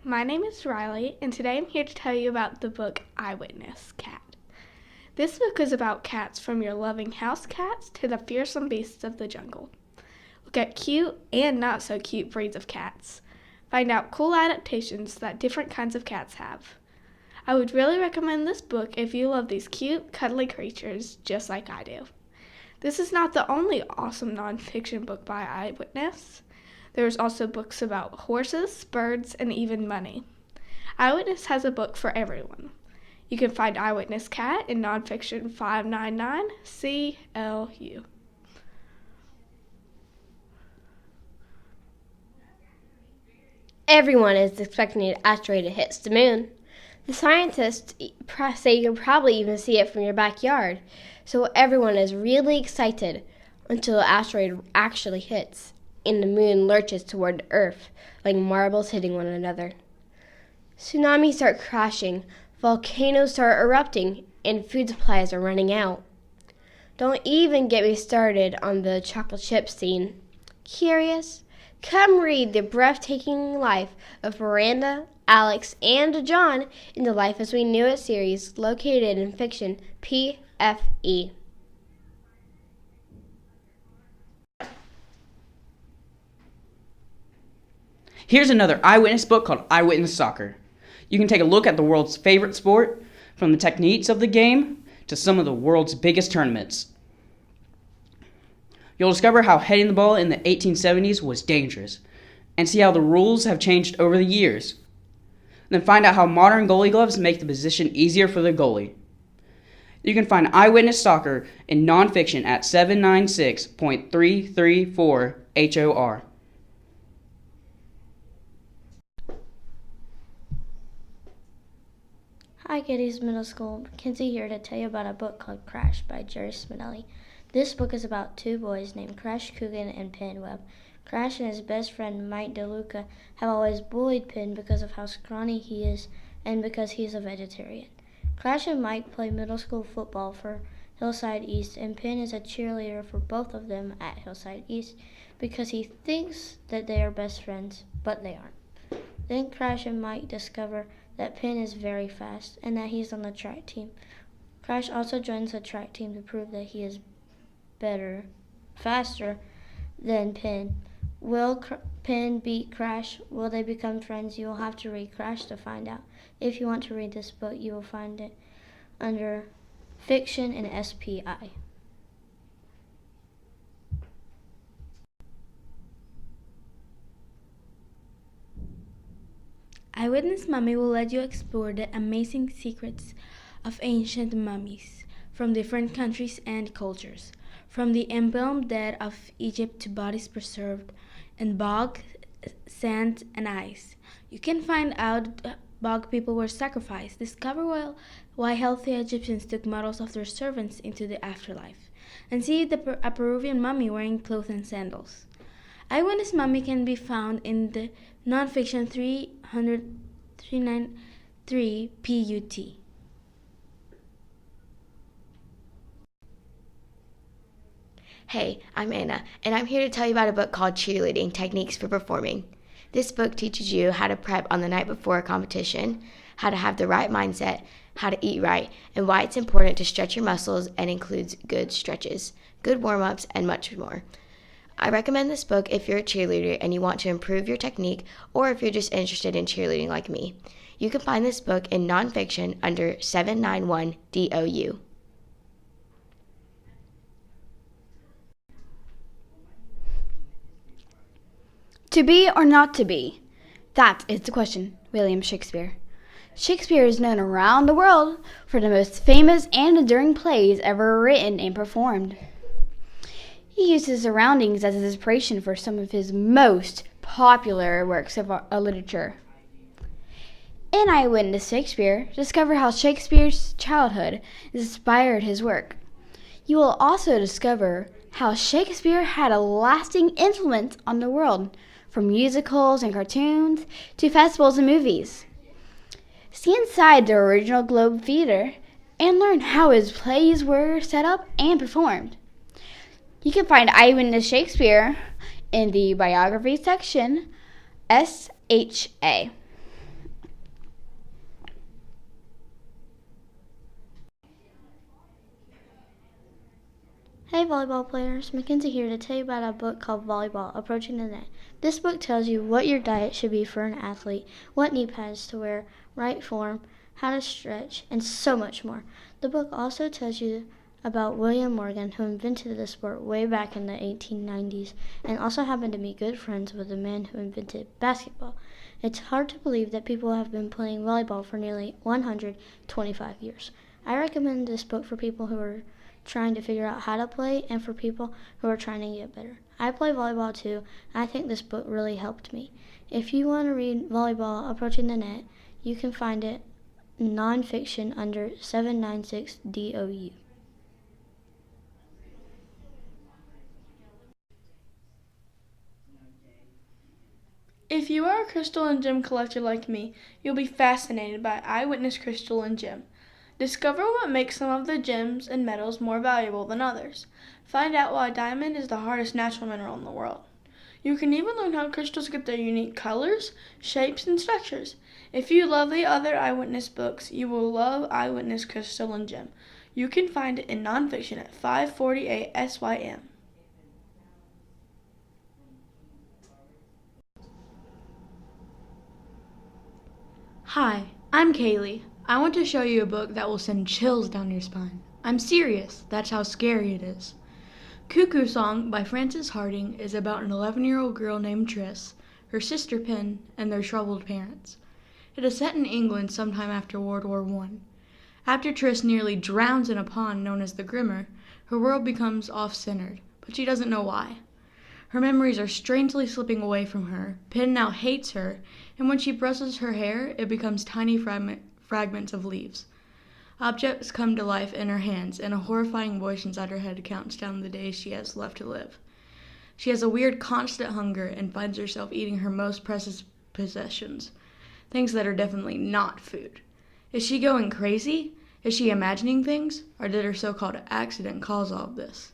my name is Riley, and today I'm here to tell you about the book Eyewitness Cat. This book is about cats, from your loving house cats to the fearsome beasts of the jungle. Look at cute and not so cute breeds of cats. Find out cool adaptations that different kinds of cats have. I would really recommend this book if you love these cute, cuddly creatures just like I do. This is not the only awesome nonfiction book by Eyewitness. There's also books about horses, birds, and even money. Eyewitness has a book for everyone. You can find Eyewitness Cat in Nonfiction 599 CLU. Everyone is expecting an asteroid to hit the moon. The scientists say you can probably even see it from your backyard, so everyone is really excited until the asteroid actually hits and the moon lurches toward the Earth like marbles hitting one another. Tsunamis start crashing, volcanoes start erupting, and food supplies are running out. Don't even get me started on the chocolate chip scene. Curious? Come read the breathtaking life of Miranda, Alex, and John in the Life as We Knew It series located in Fiction PFE. Here's another Eyewitness book called Eyewitness Soccer. You can take a look at the world's favorite sport, from the techniques of the game to some of the world's biggest tournaments. You'll discover how heading the ball in the 1870s was dangerous, and see how the rules have changed over the years. Then find out how modern goalie gloves make the position easier for the goalie. You can find Eyewitness Soccer in nonfiction at 796.334 HOR. Hi Kitty's Middle School, Mackenzie here to tell you about a book called Crash by Jerry Spinelli. This book is about two boys named Crash Coogan and Penn Webb. Crash and his best friend Mike DeLuca have always bullied Penn because of how scrawny he is and because he is a vegetarian. Crash and Mike play middle school football for Hillside East, and Penn is a cheerleader for both of them at Hillside East because he thinks that they are best friends, but they aren't. Then Crash and Mike discover that Penn is very fast and that he's on the track team. Crash also joins the track team to prove that he is faster than Penn. Will Penn beat Crash? Will they become friends? You will have to read Crash to find out. If you want to read this book, you will find it under Fiction and SPI. Eyewitness Mummy will let you explore the amazing secrets of ancient mummies from different countries and cultures, from the embalmed dead of Egypt to bodies preserved in bog, sand, and ice. You can find out bog people were sacrificed, discover why healthy Egyptians took models of their servants into the afterlife, and see a Peruvian mummy wearing clothes and sandals. Eyewitness Mummy can be found in the Nonfiction 393 PUT. Hey, I'm Anna, and I'm here to tell you about a book called Cheerleading, Techniques for Performing. This book teaches you how to prep on the night before a competition, how to have the right mindset, how to eat right, and why it's important to stretch your muscles, and includes good stretches, good warm-ups, and much more. I recommend this book if you're a cheerleader and you want to improve your technique, or if you're just interested in cheerleading like me. You can find this book in nonfiction under 791 DOU. To be or not to be? That is the question, William Shakespeare. Shakespeare is known around the world for the most famous and enduring plays ever written and performed. He used his surroundings as his inspiration for some of his most popular works of literature. In Eyewitness Shakespeare, discover how Shakespeare's childhood inspired his work. You will also discover how Shakespeare had a lasting influence on the world, from musicals and cartoons to festivals and movies. See inside the original Globe Theater and learn how his plays were set up and performed. You can find Eyewitness Shakespeare in the biography section, SHA. Hey volleyball players, Mackenzie here to tell you about a book called Volleyball Approaching the Net. This book tells you what your diet should be for an athlete, what knee pads to wear, right form, how to stretch, and so much more. The book also tells you about William Morgan, who invented the sport way back in the 1890s and also happened to be good friends with the man who invented basketball. It's hard to believe that people have been playing volleyball for nearly 125 years. I recommend this book for people who are trying to figure out how to play and for people who are trying to get better. I play volleyball too, and I think this book really helped me. If you want to read Volleyball Approaching the Net, you can find it nonfiction under 796 DOU. If you are a crystal and gem collector like me, you'll be fascinated by Eyewitness Crystal and Gem. Discover what makes some of the gems and metals more valuable than others. Find out why diamond is the hardest natural mineral in the world. You can even learn how crystals get their unique colors, shapes, and structures. If you love the other Eyewitness books, you will love Eyewitness Crystal and Gem. You can find it in nonfiction at 548 SYM. Hi, I'm Kaylee. I want to show you a book that will send chills down your spine. I'm serious, that's how scary it is. Cuckoo Song by Frances Harding is about an 11-year-old girl named Triss, her sister Pin, and their troubled parents. It is set in England sometime after World War I. After Triss nearly drowns in a pond known as the Grimmer, her world becomes off-centered, but she doesn't know why. Her memories are strangely slipping away from her. Pin now hates her, and when she brushes her hair, it becomes tiny fragments of leaves. Objects come to life in her hands, and a horrifying voice inside her head counts down the days she has left to live. She has a weird constant hunger and finds herself eating her most precious possessions, things that are definitely not food. Is she going crazy? Is she imagining things? Or did her so-called accident cause all of this?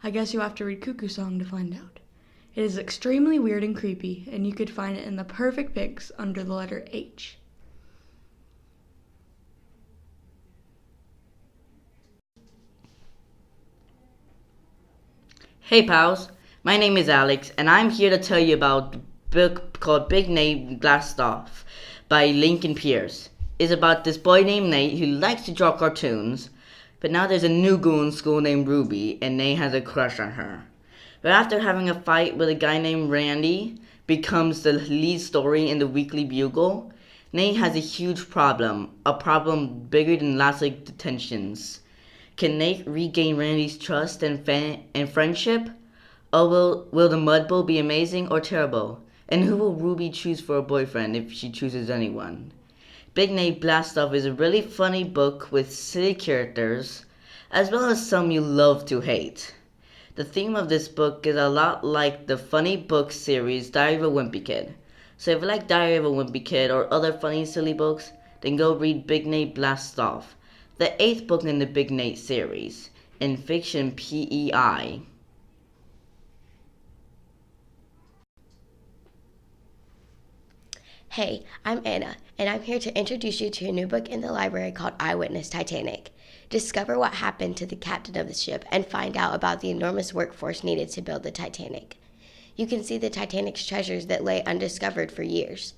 I guess you'll have to read Cuckoo Song to find out. It is extremely weird and creepy, and you could find it in the perfect pics under the letter H. Hey pals, my name is Alex, and I'm here to tell you about a book called Big Nate Blast Off by Lincoln Pierce. It's about this boy named Nate who likes to draw cartoons, but now there's a new girl in school named Ruby, and Nate has a crush on her. But after having a fight with a guy named Randy becomes the lead story in the Weekly Bugle, Nate has a huge problem, a problem bigger than last week's detentions. Can Nate regain Randy's trust and friendship? Or will the Mud Bowl be amazing or terrible? And who will Ruby choose for a boyfriend if she chooses anyone? Big Nate Blast Off is a really funny book with silly characters, as well as some you love to hate. The theme of this book is a lot like the funny book series Diary of a Wimpy Kid. So if you like Diary of a Wimpy Kid or other funny silly books, then go read Big Nate Blast Off, the 8th book in the Big Nate series, in fiction PEI. Hey, I'm Anna, and I'm here to introduce you to a new book in the library called Eyewitness Titanic. Discover what happened to the captain of the ship and find out about the enormous workforce needed to build the Titanic. You can see the Titanic's treasures that lay undiscovered for years.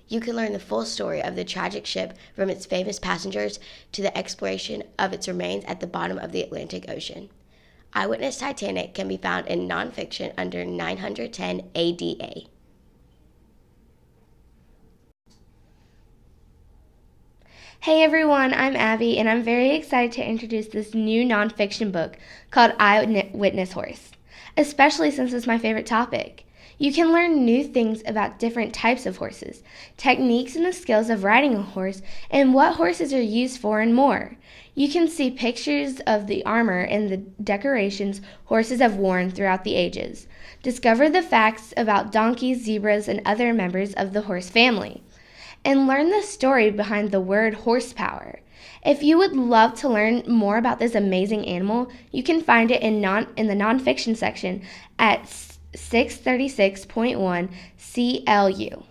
You can learn the full story of the tragic ship from its famous passengers to the exploration of its remains at the bottom of the Atlantic Ocean. Eyewitness Titanic can be found in nonfiction under 910 ADA. Hey everyone, I'm Abby, and I'm very excited to introduce this new nonfiction book called Eyewitness Horse, especially since it's my favorite topic. You can learn new things about different types of horses, techniques and the skills of riding a horse, and what horses are used for and more. You can see pictures of the armor and the decorations horses have worn throughout the ages. Discover the facts about donkeys, zebras, and other members of the horse family, and learn the story behind the word horsepower. If you would love to learn more about this amazing animal, you can find it in the nonfiction section at 636.1 CLU.